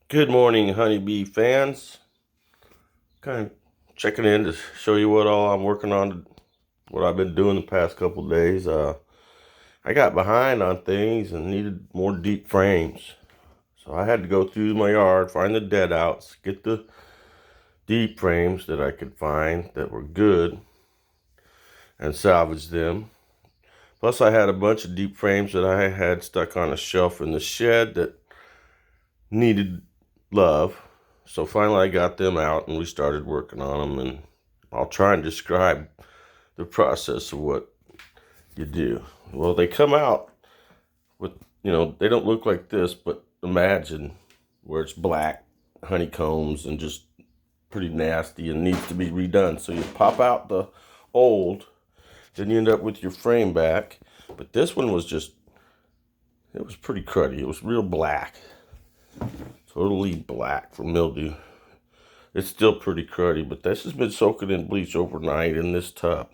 Good morning, honeybee fans. Kind of checking in to show you what all I'm working on, what I've been doing the past couple of days. I got behind on things and needed more deep frames. So I had to go through my yard, find the dead outs, get the deep frames that I could find that were good and salvage them. Plus I had a bunch of deep frames that I had stuck on a shelf in the shed that needed love. So finally I got them out and we started working on them, and I'll try and describe the process of what you do. Well, they come out with, they don't look like this, but imagine where it's black honeycombs and just pretty nasty and needs to be redone. So you pop out the old, then you end up with your frame back. But this one was it was pretty cruddy. It was real black. Totally black from mildew. It's still pretty cruddy, but this has been soaking in bleach overnight in this tub.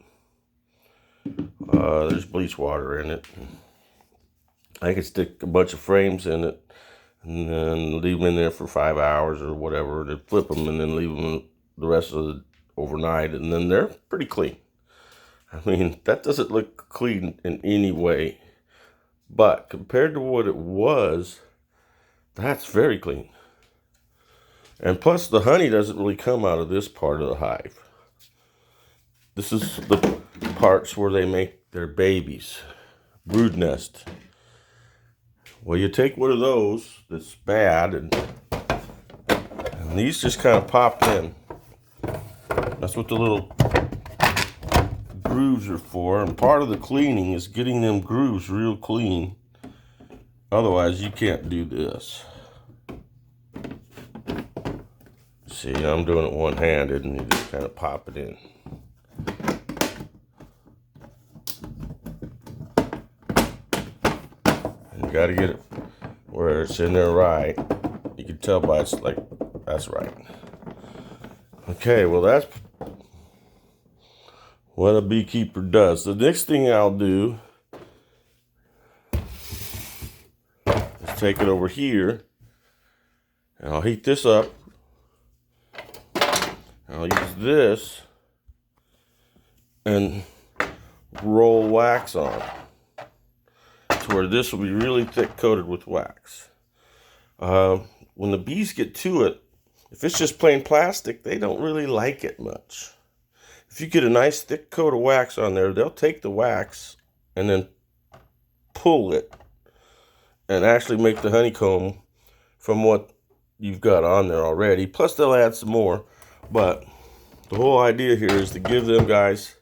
There's bleach water in it. I could stick a bunch of frames in it and then leave them in there for 5 hours or whatever, and then flip them and then leave them the rest of the overnight, and then they're pretty clean. I mean, that doesn't look clean in any way, but compared to what it was, that's very clean. And plus, the honey doesn't really come out of this part of the hive. This is the parts where they make their babies, brood nest. Well, you take one of those that's bad, and these just kind of pop in. That's what the little grooves are for. And part of the cleaning is getting them grooves real clean. Otherwise, you can't do this. See, I'm doing it one-handed, and you just kind of pop it in. You got to get it where it's in there right. You can tell by it's like, that's right. Okay, well, that's what a beekeeper does. The next thing I'll do is take it over here, and I'll heat this up. I'll use this and roll wax on to where this will be really thick coated with wax. When the bees get to it, if it's just plain plastic, they don't really like it much. If you get a nice thick coat of wax on there, they'll take the wax and then pull it and actually make the honeycomb from what you've got on there already. Plus they'll add some more, but the whole idea here is to give them guys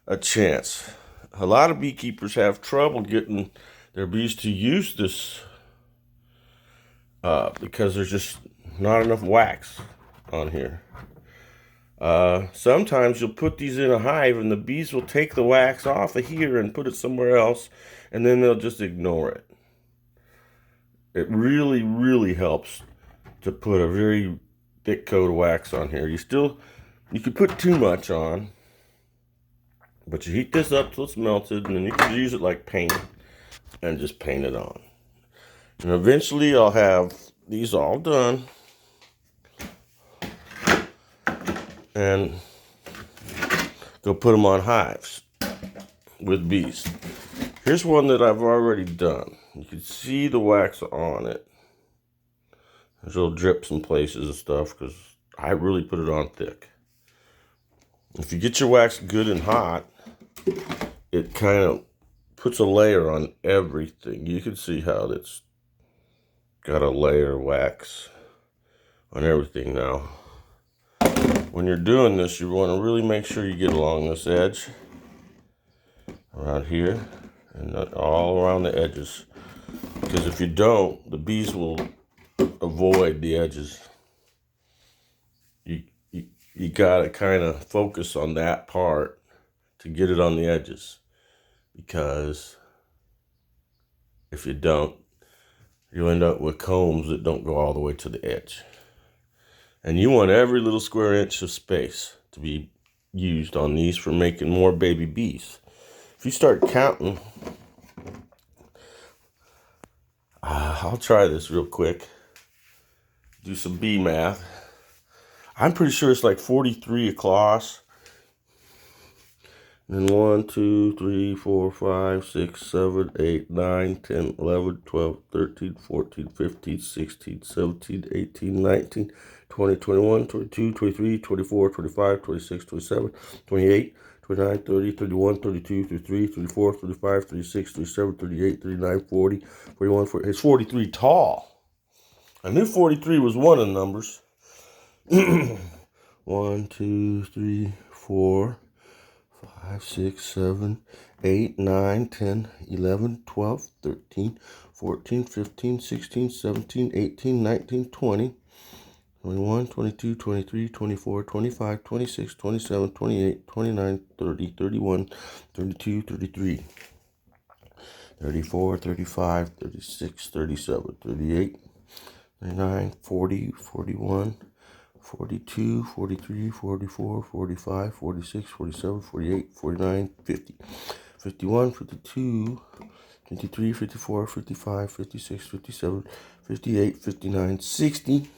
a chance. A lot of beekeepers have trouble getting their bees to use this because there's just not enough wax on here. Sometimes you'll put these in a hive and the bees will take the wax off of here and put it somewhere else, and then they'll just ignore it. It really, really helps to put a very thick coat of wax on here. You can put too much on, but you heat this up till it's melted, and then you can use it like paint and just paint it on. And eventually I'll have these all done and go put them on hives with bees. Here's one that I've already done. You can see the wax on it. There's little drips in places and stuff because I really put it on thick. If you get your wax good and hot, it kind of puts a layer on everything. You can see how it's got a layer of wax on everything now. When you're doing this, you want to really make sure you get along this edge, around here, and all around the edges. Because if you don't, the bees will avoid the edges. You gotta kind of focus on that part to get it on the edges. Because if you don't, you'll end up with combs that don't go all the way to the edge. And you want every little square inch of space to be used on these for making more baby bees. If you start counting, I'll try this real quick. do some bee math. I'm pretty sure it's like 43 across. And then 1, 2, 3, 4, 5, 6, 7, 8, 9, 10, 11, 12, 13, 14, 15, 16, 17, 18, 19, 20, 21, 22, 23, 24, 25, 26, 27, 28, 29, 30, 31, 32, 33, 34, 35, 36, 37, 38, 39, 40, 41, 40. It's 43 tall. I knew 43 was one of the numbers. 1, 2, 3, 4, 5, 6, 7, 8, 9, 10, 11, 12, 13, 14, 15, 16, 17, 18, 19, 20, 21, 22, 23, 24, 25, 26, 27, 28, 29, 30, 31, 32, 33, 34, 35, 36, 37, 38, 39, 40, 41, 42, 43, 44, 45, 46, 47, 48, 49, 50, 51, 52, 53, 54, 55, 56, 57, 58, 59, 60,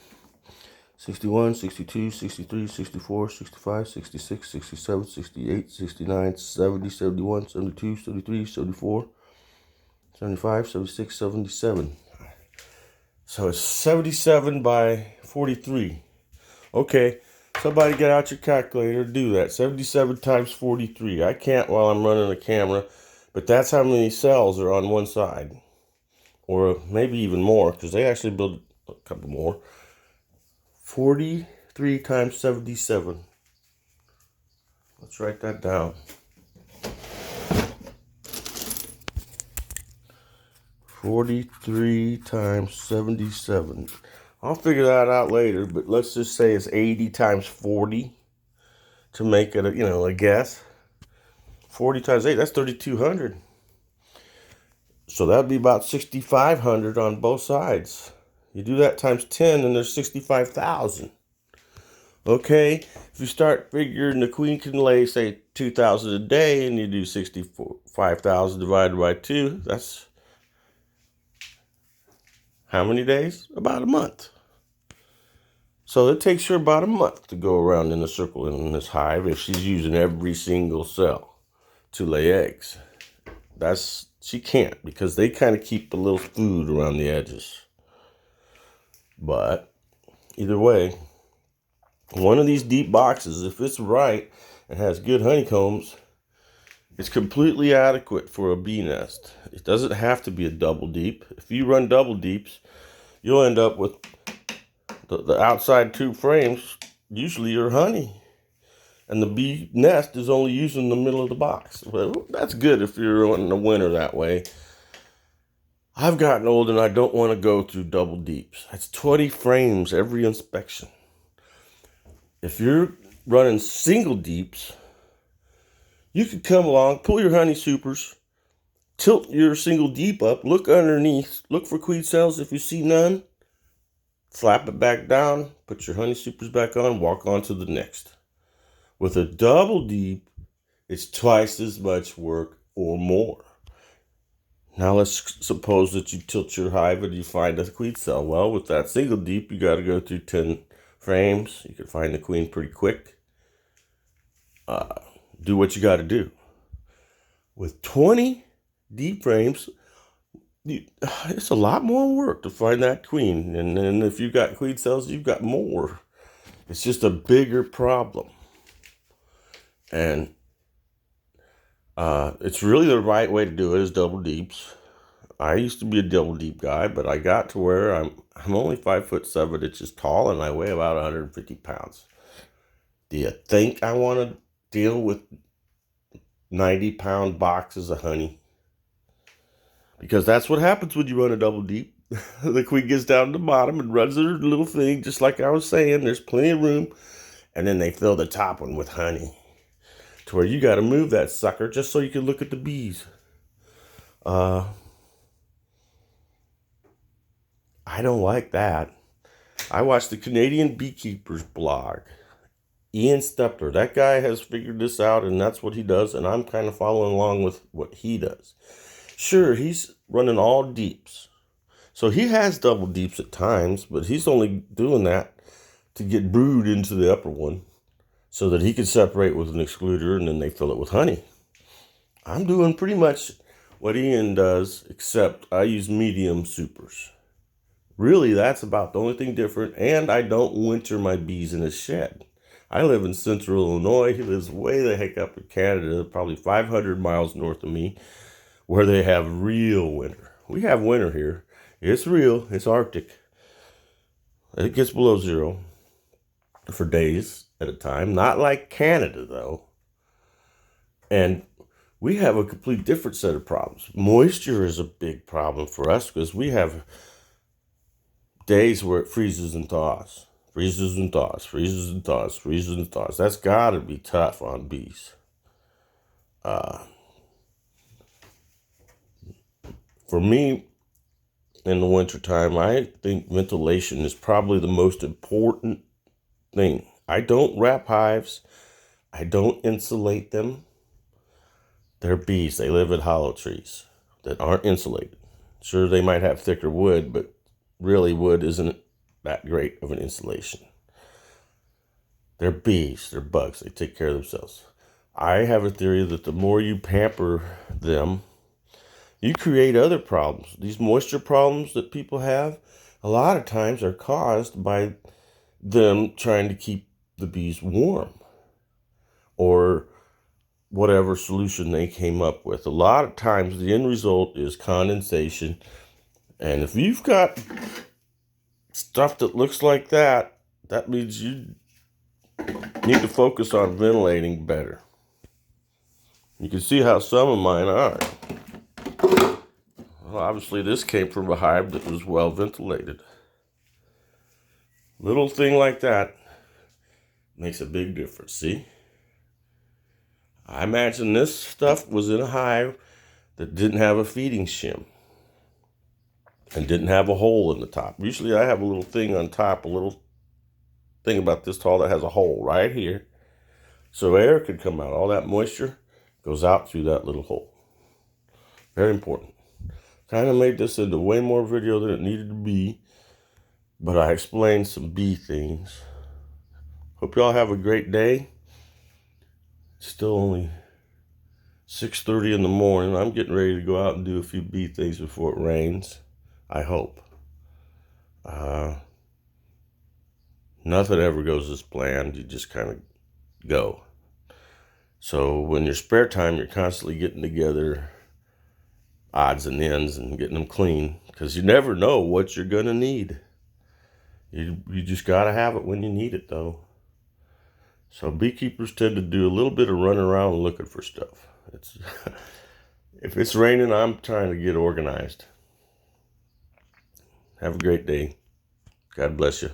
61, 62, 63, 64, 65, 66, 67, 68, 69, 70, 71, 72, 73, 74, 75, 76, 77. So it's 77 by 43. Okay, somebody get out your calculator and do that. 77 times 43. I can't while I'm running the camera, but that's how many cells are on one side. Or maybe even more, because they actually build a couple more. 43 times 77. Let's write that down. 43 times 77. I'll figure that out later, but let's just say it's 80 times 40 to make it a guess. 40 times 8, that's 3,200. So that'd be about 6,500 on both sides. You do that times 10 and there's 65,000. Okay, if you start figuring the queen can lay, say, 2,000 a day, and you do 65,000 divided by 2, that's how many days? About a month. So it takes her about a month to go around in a circle in this hive if she's using every single cell to lay eggs. She can't, because they kind of keep the little food around the edges. But either way, one of these deep boxes, if it's right and has good honeycombs, it's completely adequate for a bee nest. It doesn't have to be a double deep. If you run double deeps, you'll end up with the outside two frames, usually your honey. And the bee nest is only using the middle of the box. Well, that's good if you're in the winter that way. I've gotten old and I don't want to go through double deeps. That's 20 frames every inspection. If you're running single deeps, you could come along, pull your honey supers, tilt your single deep up, look underneath, look for queen cells. If you see none, slap it back down, put your honey supers back on, walk on to the next. With a double deep, it's twice as much work or more. Now let's suppose that you tilt your hive and you find a queen cell. Well, with that single deep, you got to go through 10 frames. You can find the queen pretty quick. Do what you got to do. With 20 deep frames, it's a lot more work to find that queen. And then if you've got queen cells, you've got more. It's just a bigger problem. And it's really the right way to do it is double deeps. I used to be a double deep guy, but I got to where I'm only 5'7" tall, and I weigh about 150 pounds. Do you think I want to deal with 90-pound boxes of honey? Because that's what happens when you run a double deep. The queen gets down to the bottom and runs her little thing, just like I was saying. There's plenty of room, and then they fill the top one with honey, to where you got to move that sucker just so you can look at the bees. I don't like that. I watched the Canadian Beekeepers blog. Ian Stepler, that guy has figured this out, and that's what he does, and I'm kind of following along with what he does. Sure, he's running all deeps. So he has double deeps at times, but he's only doing that to get brood into the upper one so that he can separate with an excluder, and then they fill it with honey. I'm doing pretty much what Ian does, except I use medium supers. Really, that's about the only thing different, and I don't winter my bees in a shed. I live in central Illinois. He lives way the heck up in Canada, probably 500 miles north of me, where they have real winter. We have winter here. It's real. It's Arctic. It gets below zero for days at a time. Not like Canada, though. And we have a complete different set of problems. Moisture is a big problem for us because we have days where it freezes and thaws. Freezes and thaws, freezes and thaws, freezes and thaws. That's got to be tough on bees. For me, in the wintertime, I think ventilation is probably the most important thing. I don't wrap hives. I don't insulate them. They're bees. They live in hollow trees that aren't insulated. Sure, they might have thicker wood, but really wood isn't that great of an insulation. They're bees. They're bugs. They take care of themselves. I have a theory that the more you pamper them, you create other problems. These moisture problems that people have, a lot of times are caused by them trying to keep the bees warm or whatever solution they came up with. A lot of times the end result is condensation. And if you've got stuff that looks like that, that means you need to focus on ventilating better. You can see how some of mine are. Well, obviously this came from a hive that was well ventilated. Little thing like that makes a big difference, see? I imagine this stuff was in a hive that didn't have a feeding shim and didn't have a hole in the top. Usually I have a little thing on top, a little thing about this tall that has a hole right here. So air could come out. All that moisture goes out through that little hole. Very important. Kind of made this into way more video than it needed to be, but I explained some bee things. Hope y'all have a great day. It's still only 6:30 in the morning. I'm getting ready to go out and do a few bee things before it rains. I hope. Nothing ever goes as planned. You just kind of go. So when your spare time, you're constantly getting together odds and ends and getting them clean, because you never know what you're going to need. You just got to have it when you need it, though. So beekeepers tend to do a little bit of running around looking for stuff. If it's raining, I'm trying to get organized. Have a great day. God bless you.